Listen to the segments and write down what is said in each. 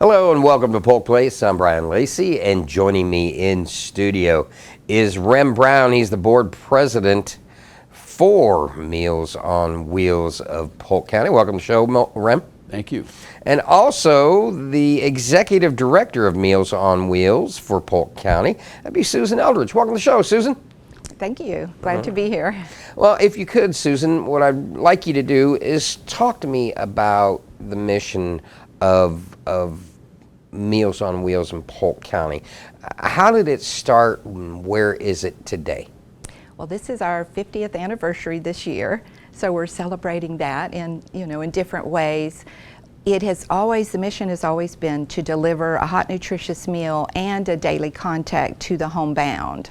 Hello and welcome to Polk Place. I'm Brian Lacey, and joining me in studio is Rem Brown. He's the board president for Meals on Wheels of Polk County. Welcome to the show, Rem. Thank you. And also the executive director of Meals on Wheels for Polk County. That'd be Susan Eldridge. Welcome to the show, Susan. Thank you. Glad to be here. Well, if you could, Susan, what I'd like you to do is talk to me about the mission of Meals on Wheels in Polk County. How did it start and where is it today? Well, this is our 50th anniversary this year, so we're celebrating that in different ways. The mission has always been to deliver a hot, nutritious meal and a daily contact to the homebound.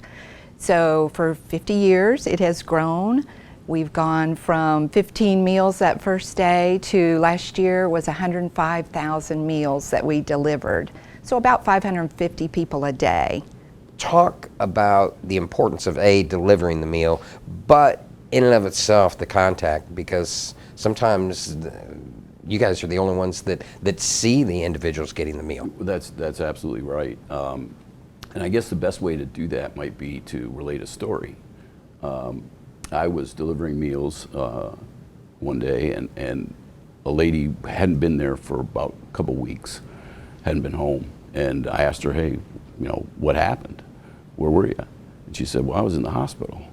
So for 50 years, it has grown. We've gone from 15 meals that first day to last year was 105,000 meals that we delivered. So about 550 people a day. Talk about the importance of delivering the meal, but in and of itself, the contact, because sometimes you guys are the only ones that see the individuals getting the meal. That's absolutely right. And I guess the best way to do that might be to relate a story. I was delivering meals one day, and a lady hadn't been there for about a couple weeks, hadn't been home. And I asked her, hey, what happened? Where were you? And she said, well, I was in the hospital.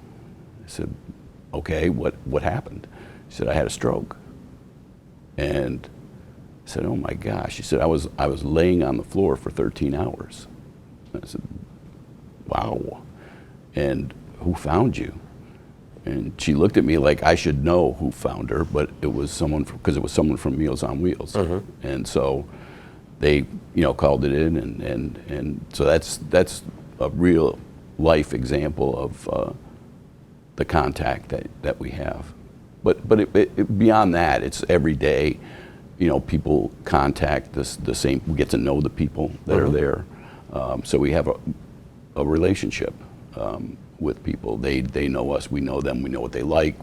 I said, okay, what happened? She said, I had a stroke. And I said, oh my gosh. She said, I was laying on the floor for 13 hours. I said, wow. And who found you? And she looked at me like I should know who found her, but it was someone from Meals on Wheels. Mm-hmm. And so they, called it in, and so that's a real life example of the contact that we have. But beyond that, it's every day. People contact the same. We get to know the people that are there. So we have a relationship with people. They know us, we know them, we know what they like.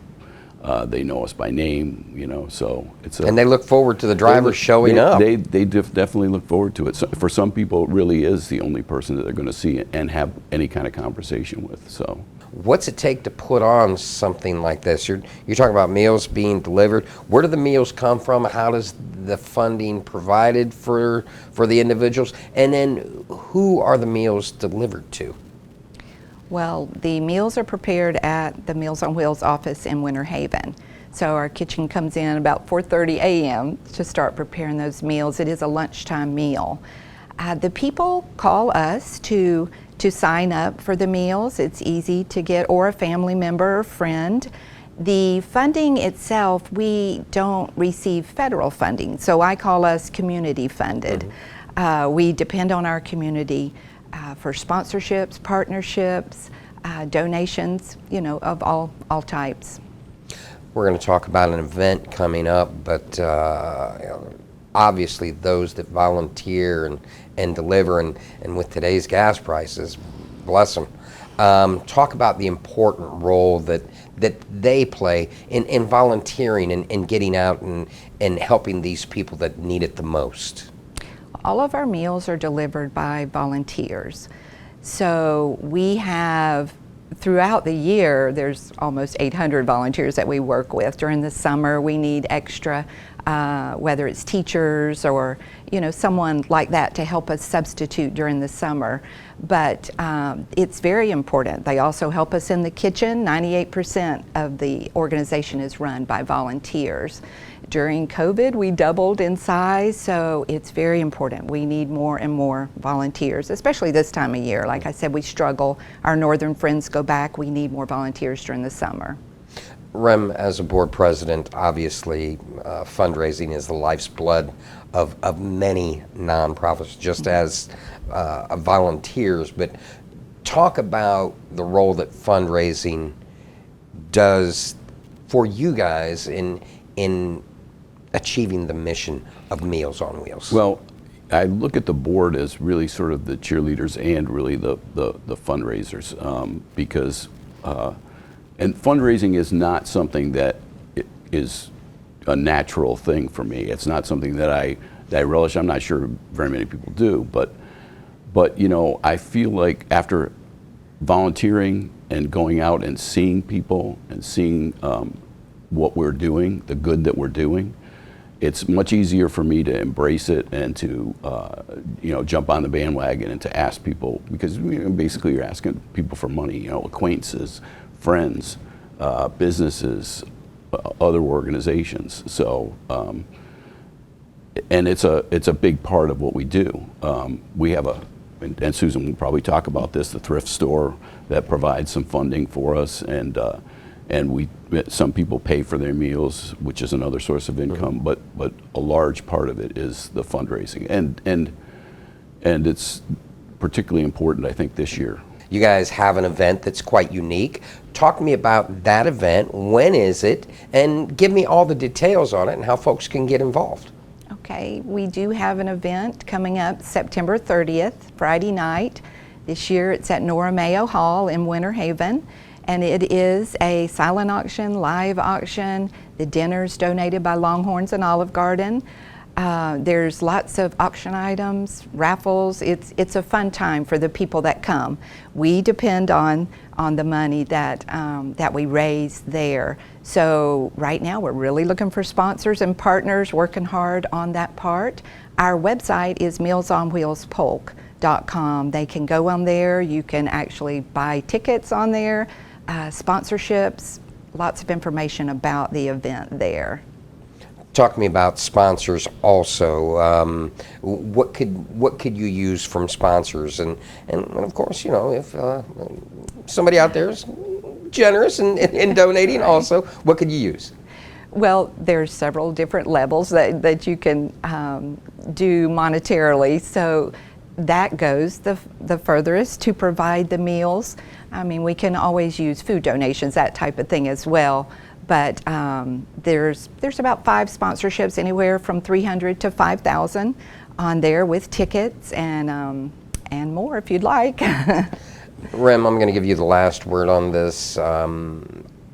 They know us by name, so it's and they look forward to the driver showing up. They definitely look forward to it. So for some people, it really is the only person that they're going to see and have any kind of conversation with. So, what's it take to put on something like this? You're talking about meals being delivered. Where do the meals come from? How does the funding provided for the individuals? And then who are the meals delivered to? Well, the meals are prepared at the Meals on Wheels office in Winter Haven. So our kitchen comes in about 4:30 a.m. to start preparing those meals. It is a lunchtime meal. The people call us to sign up for the meals. It's easy to get, or a family member or friend. The funding itself, we don't receive federal funding, so I call us community funded. Mm-hmm. We depend on our community for sponsorships, partnerships, donations, of all types. We're going to talk about an event coming up, but obviously those that volunteer and deliver, and with today's gas prices, bless them, talk about the important role that they play in volunteering and getting out and helping these people that need it the most. All of our meals are delivered by volunteers. So we have, throughout the year, there's almost 800 volunteers that we work with. During the summer, we need extra, whether it's teachers or someone like that to help us substitute during the summer. But it's very important. They also help us in the kitchen. 98% of the organization is run by volunteers. During COVID, we doubled in size, so it's very important. We need more and more volunteers, especially this time of year. Like I said, we struggle. Our northern friends go back. We need more volunteers during the summer. Rem, as a board president, obviously fundraising is the life's blood of many nonprofits, just as volunteers. But talk about the role that fundraising does for you guys in achieving the mission of Meals on Wheels. Well, I look at the board as really sort of the cheerleaders and really the fundraisers, because and fundraising is not something that is a natural thing for me. It's not something that I that I relish. I'm not sure very many people do, but you know, I feel like after volunteering and going out and seeing people and seeing what we're doing, the good that we're doing, it's much easier for me to embrace it and to you know, jump on the bandwagon and to ask people, because basically you're asking people for money, you know, acquaintances, friends, businesses, other organizations. So and it's a big part of what we do. We have and Susan will probably talk about this, the thrift store that provides some funding for us, and some people pay for their meals, which is another source of income, but a large part of it is the fundraising, and it's particularly important, I think, this year. You guys have an event that's quite unique. Talk to me about that event. When is it? And give me all the details on it and how folks can get involved. Okay, we do have an event coming up September 30th, Friday night. This year it's at Nora Mayo Hall in Winter Haven, and it is a silent auction, live auction. The dinner's donated by Longhorns and Olive Garden. There's lots of auction items, raffles. It's a fun time for the people that come. We depend on the money that we raise there. So right now we're really looking for sponsors and partners, working hard on that part. Our website is mealsonwheelspolk.com. They can go on there. You can actually buy tickets on there, sponsorships, lots of information about the event there. Talk to me about sponsors also. What could you use from sponsors? And of course, you know, if somebody out there is generous in donating also, what could you use? Well, there's several different levels that you can do monetarily. So that goes the furthest to provide the meals. I mean, we can always use food donations, that type of thing as well. But there's about 5 sponsorships, anywhere from $300 to $5,000 on there, with tickets and more if you'd like. Rem, I'm going to give you the last word on this.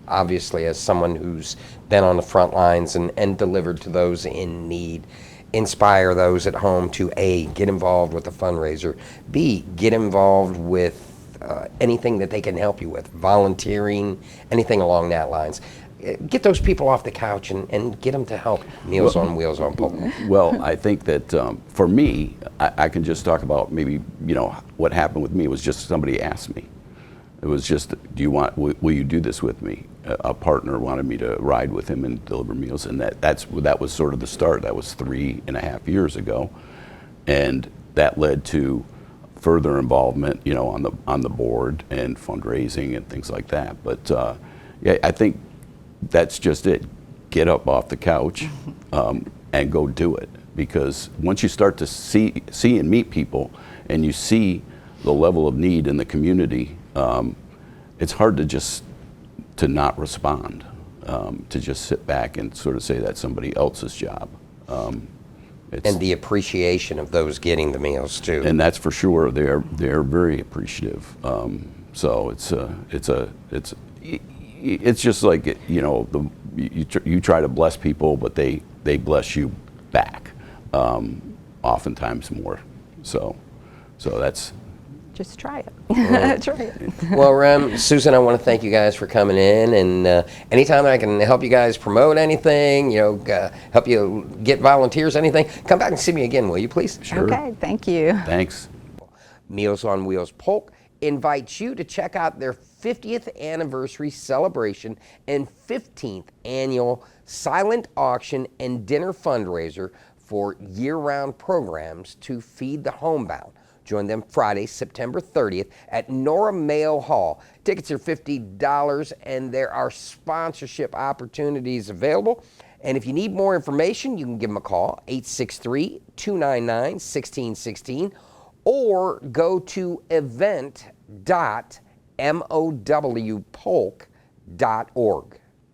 Obviously, as someone who's been on the front lines and delivered to those in need, inspire those at home to A, get involved with the fundraiser, B, get involved with anything that they can help you with, volunteering, anything along that lines. Get those people off the couch and get them to help Meals on Wheels on Polk. Well, I think that for me, I can just talk about maybe, you know, what happened with me was just somebody asked me. It was just, will you do this with me? A partner wanted me to ride with him and deliver meals, and that was sort of the start. That was 3.5 years ago, and that led to further involvement, you know, on the board and fundraising and things like that. But yeah, I think that's just it. Get up off the couch and go do it, because once you start to see and meet people, and you see the level of need in the community, it's hard to not respond, to just sit back and sort of say that's somebody else's job. And the appreciation of those getting the meals too. And that's for sure. They're very appreciative. So it's just like, you know, you try to bless people, but they bless you back, oftentimes more. So that's. Just try it. Right. Try it. Well, Rem, Susan, I want to thank you guys for coming in, and anytime I can help you guys promote anything, you know, help you get volunteers, anything, come back and see me again, will you please? Sure. Okay, thank you. Thanks. Meals on Wheels Polk invites you to check out their 50th anniversary celebration and 15th annual silent auction and dinner fundraiser for year-round programs to feed the homebound. Join them Friday, September 30th at Nora Mayo Hall. Tickets are $50 and there are sponsorship opportunities available. And if you need more information, you can give them a call, 863-299-1616, or go to event.mowpolk.org.